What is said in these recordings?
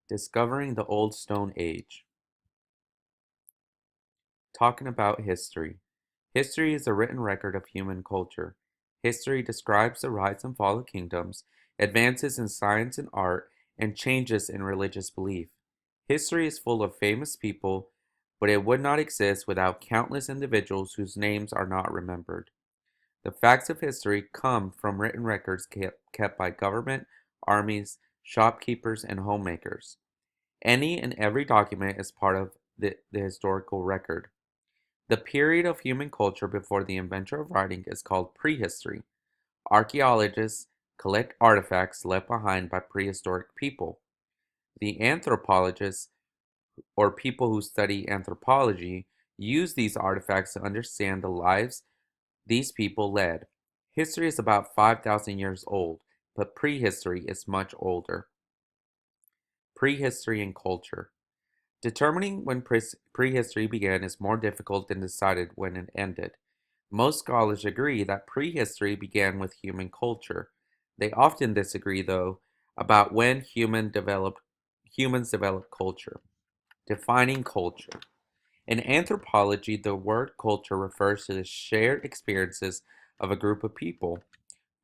Discovering the Old Stone Age. Talking about history. History is a written record of human culture. History describes the rise and fall of kingdoms, advances in science and art, and changes in religious belief. History is full of famous people, but it would not exist without countless individuals whose names are not remembered. The facts of history come from written records kept by government, armies, shopkeepers, and homemakers. Any and every document is part of the historical record. The period of human culture before the invention of writing is called prehistory. Archaeologists collect artifacts left behind by prehistoric people. The anthropologists, or people who study anthropology, use these artifacts to understand the lives these people led. History is about 5,000 years old, but prehistory is much older. Prehistory and culture. Determining when prehistory began is more difficult than deciding when it ended. Most scholars agree that prehistory began with human culture. They often disagree, though, about when humans developed culture. Defining culture. In anthropology, the word culture refers to the shared experiences of a group of people.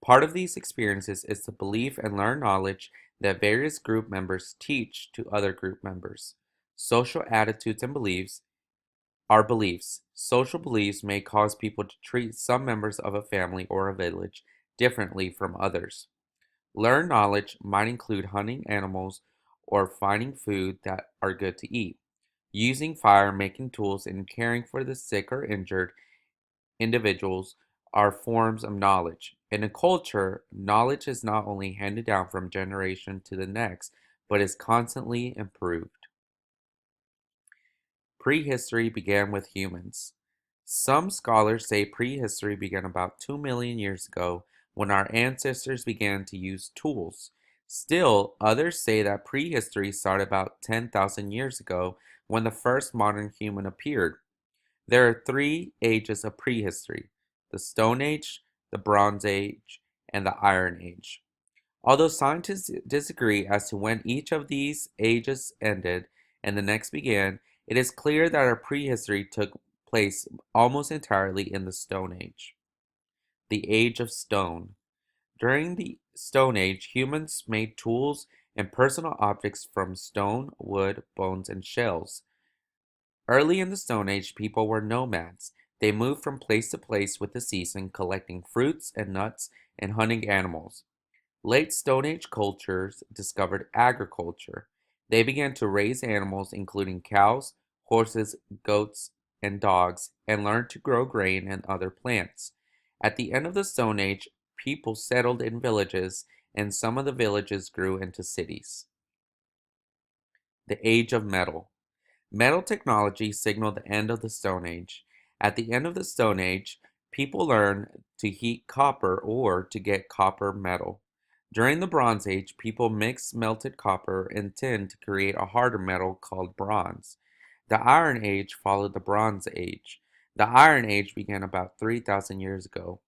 Part of these experiences is to believe and learn knowledge that various group members teach to other group members. Social attitudes and beliefs are beliefs. Social beliefs may cause people to treat some members of a family or a village differently from others. Learned knowledge might include hunting animals or finding food that are good to eat. Using fire, making tools, and caring for the sick or injured individuals are forms of knowledge. In a culture, knowledge is not only handed down from generation to the next, but is constantly improved. Prehistory began with humans. Some scholars say prehistory began about 2 million years ago when our ancestors began to use tools. Still, others say that prehistory started about 10,000 years ago when the first modern human appeared. There are three ages of prehistory: the Stone Age, the Bronze Age, and the Iron Age. Although scientists disagree as to when each of these ages ended and the next began, it is clear that our prehistory took place almost entirely in the Stone Age. The Age of Stone. During the Stone Age, humans made tools and personal objects from stone, wood, bones, and shells. Early in the Stone Age, people were nomads. They moved from place to place with the season, collecting fruits and nuts and hunting animals. Late Stone Age cultures discovered agriculture. They began to raise animals, including cows, horses, goats, and dogs, and learned to grow grain and other plants. At the end of the Stone Age, people settled in villages, and some of the villages grew into cities. The Age of Metal. Metal technology signaled the end of the Stone Age. At the end of the Stone Age, people learned to heat copper ore to get copper metal. During the Bronze Age, people mixed melted copper and tin to create a harder metal called bronze. The Iron Age followed the Bronze Age. The Iron Age began about 3,000 years ago.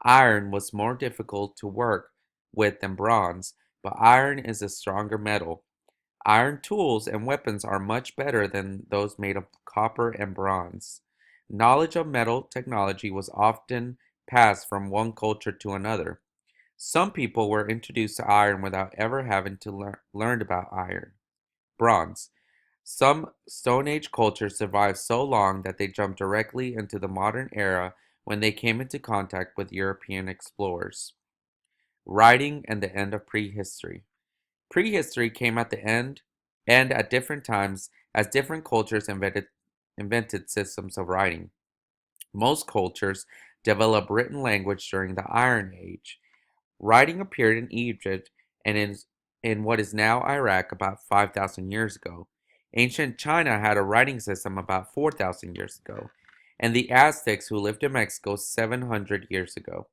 Iron was more difficult to work with than bronze, but iron is a stronger metal. Iron tools and weapons are much better than those made of copper and bronze. Knowledge of metal technology was often passed from one culture to another. Some people were introduced to iron without ever having to learn about iron. Bronze. Some Stone Age cultures survived so long that they jumped directly into the modern era when they came into contact with European explorers. Writing and the end of prehistory. Prehistory came at the end and at different times as different cultures invented systems of writing. Most cultures developed written language during the Iron Age. Writing appeared in Egypt and in what is now Iraq about 5,000 years ago. Ancient China had a writing system about 4,000 years ago, and the Aztecs who lived in Mexico 700 years ago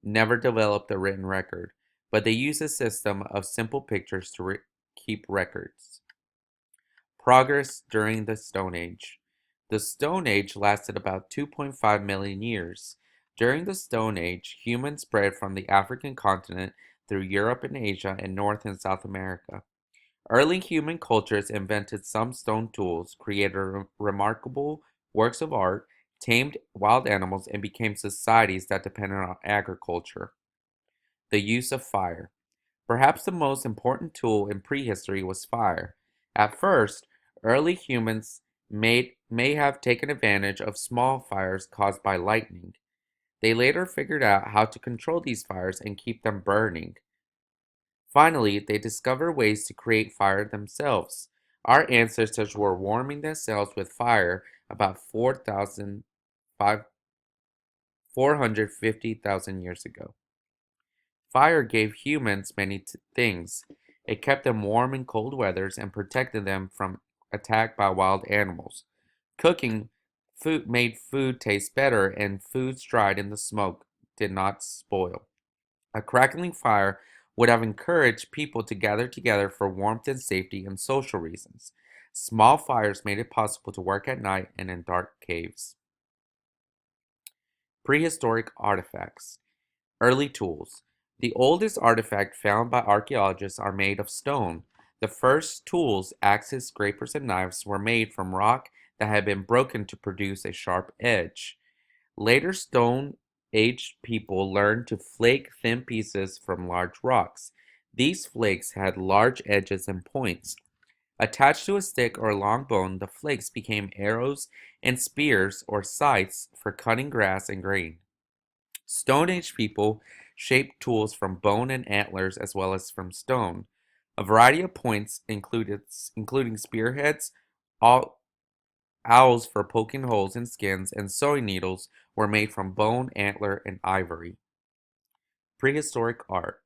never developed a written record, but they used a system of simple pictures to keep records. Progress during the Stone Age. The Stone Age lasted about 2.5 million years. During the Stone Age, humans spread from the African continent through Europe and Asia and North and South America. Early human cultures invented some stone tools, created remarkable works of art, tamed wild animals, and became societies that depended on agriculture. The use of fire. Perhaps the most important tool in prehistory was fire. At first, early humans may have taken advantage of small fires caused by lightning. They later figured out how to control these fires and keep them burning. Finally, they discovered ways to create fire themselves. Our ancestors were warming themselves with fire about 450,000 years ago. Fire gave humans many things. It kept them warm in cold weathers and protected them from attack by wild animals. Cooking food made food taste better, and foods dried in the smoke did not spoil. A crackling fire would have encouraged people to gather together for warmth and safety and social reasons. Small fires made it possible to work at night and in dark caves. Prehistoric artifacts. Early tools. The oldest artifact found by archaeologists are made of stone. The first tools, axes, scrapers, and knives, were made from rock that had been broken to produce a sharp edge. Later Stone Age people learned to flake thin pieces from large rocks. These flakes had large edges and points. Attached to a stick or long bone, the flakes became arrows and spears or scythes for cutting grass and grain. Stone Age people shaped tools from bone and antlers as well as from stone. A variety of points including spearheads, owls for poking holes in skins, and sewing needles were made from bone, antler, and ivory. Prehistoric art.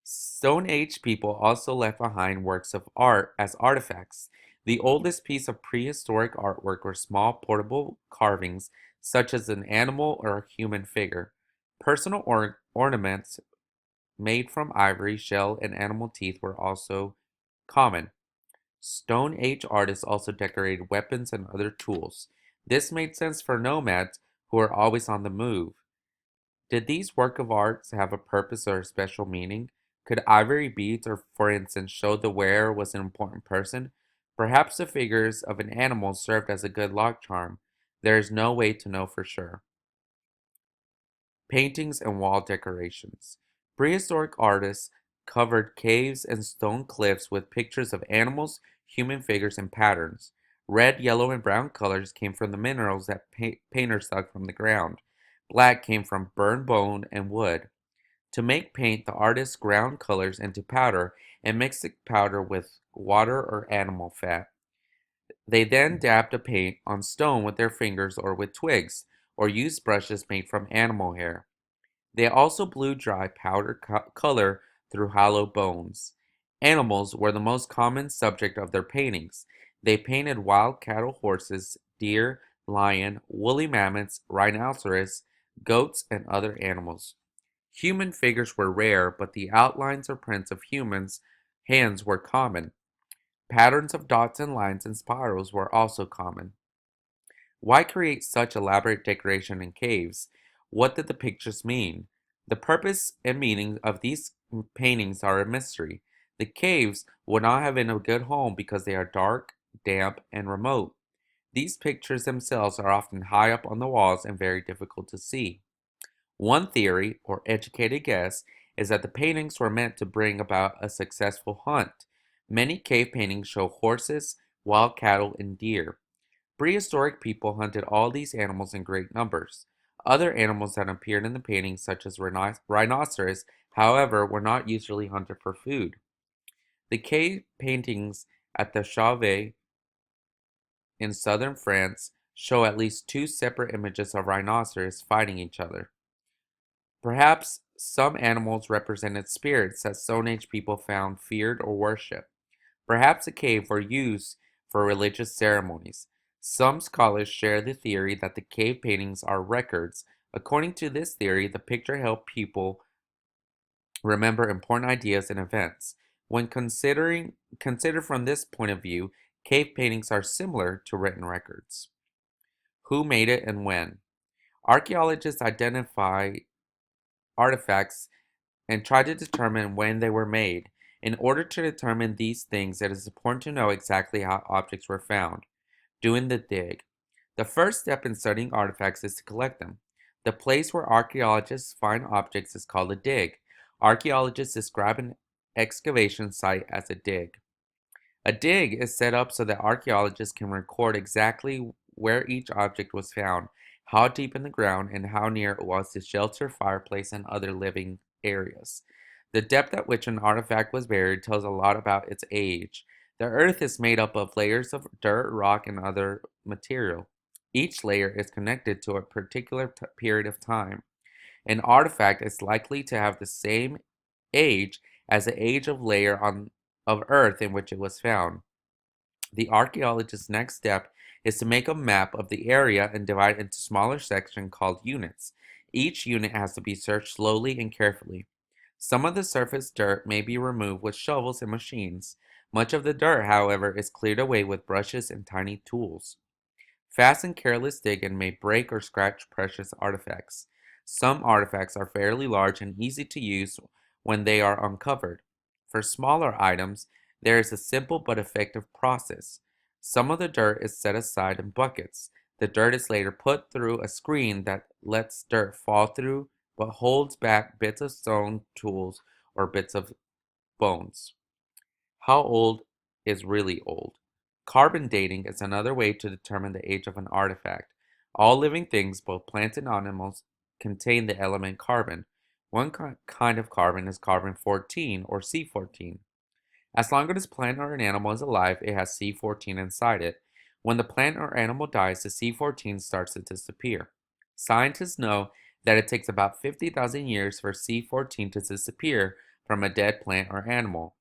Stone Age people also left behind works of art as artifacts. The oldest piece of prehistoric artwork were small portable carvings, such as an animal or a human figure. Personal ornaments made from ivory, shell, and animal teeth were also common. Stone Age artists also decorated weapons and other tools. This made sense for nomads who were always on the move. Did these work of arts have a purpose or a special meaning? Could ivory beads, or for instance, show the wearer was an important person? Perhaps the figures of an animal served as a good luck charm. There is no way to know for sure. Paintings and wall decorations. Prehistoric artists covered caves and stone cliffs with pictures of animals, human figures, and patterns. Red, yellow, and brown colors came from the minerals that painters dug from the ground. Black came from burned bone and wood. To make paint, the artists ground colors into powder and mixed the powder with water or animal fat. They then dabbed the paint on stone with their fingers or with twigs, or used brushes made from animal hair. They also blew dry powder color through hollow bones. Animals were the most common subject of their paintings. They painted wild cattle, horses, deer, lion, woolly mammoths, rhinoceros, goats, and other animals. Human figures were rare, but the outlines or prints of humans' hands were common. Patterns of dots and lines and spirals were also common. Why create such elaborate decoration in caves? What did the pictures mean? The purpose and meaning of these paintings are a mystery. The caves would not have been a good home because they are dark, damp, and remote. These pictures themselves are often high up on the walls and very difficult to see. One theory, or educated guess, is that the paintings were meant to bring about a successful hunt. Many cave paintings show horses, wild cattle, and deer. Prehistoric people hunted all these animals in great numbers. Other animals that appeared in the paintings, such as rhinoceros, however, were not usually hunted for food. The cave paintings at the Chauvet in southern France show at least two separate images of rhinoceros fighting each other. Perhaps some animals represented spirits that Stone Age people found feared or worshipped. Perhaps the cave were used for religious ceremonies. Some scholars share the theory that the cave paintings are records. According to this theory, the picture helped people remember important ideas and events. When considered from this point of view, cave paintings are similar to written records. Who made it and when? Archaeologists identify artifacts and try to determine when they were made. In order to determine these things, it is important to know exactly how objects were found. Doing the dig. The first step in studying artifacts is to collect them. The place where archaeologists find objects is called a dig. Archaeologists describe an excavation site as a dig. A dig is set up so that archaeologists can record exactly where each object was found, how deep in the ground, and how near it was to shelter, fireplace, and other living areas. The depth at which an artifact was buried tells a lot about its age. The earth is made up of layers of dirt, rock, and other material. Each layer is connected to a particular period of time. An artifact is likely to have the same age as the age of layer of earth in which it was found. The archaeologist's next step is to make a map of the area and divide it into smaller sections called units. Each unit has to be searched slowly and carefully. Some of the surface dirt may be removed with shovels and machines. Much of the dirt, however, is cleared away with brushes and tiny tools. Fast and careless digging may break or scratch precious artifacts. Some artifacts are fairly large and easy to use when they are uncovered. For smaller items, there is a simple but effective process. Some of the dirt is set aside in buckets. The dirt is later put through a screen that lets dirt fall through but holds back bits of stone, tools, or bits of bones. How old is really old? Carbon dating is another way to determine the age of an artifact. All living things, both plants and animals, contain the element carbon. One kind of carbon is carbon 14 or C14. As long as this plant or an animal is alive, it has C14 inside it. When the plant or animal dies, the C14 starts to disappear. Scientists know that it takes about 50,000 years for C14 to disappear from a dead plant or animal.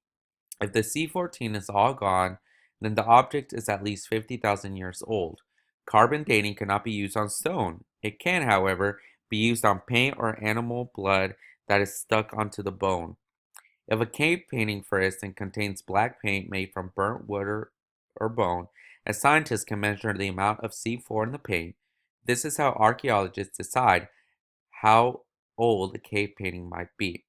If the C14 is all gone, then the object is at least 50,000 years old. Carbon dating cannot be used on stone. It can, however, be used on paint or animal blood that is stuck onto the bone. If a cave painting, for instance, contains black paint made from burnt wood or bone, a scientist can measure the amount of C4 in the paint. This is how archaeologists decide how old a cave painting might be.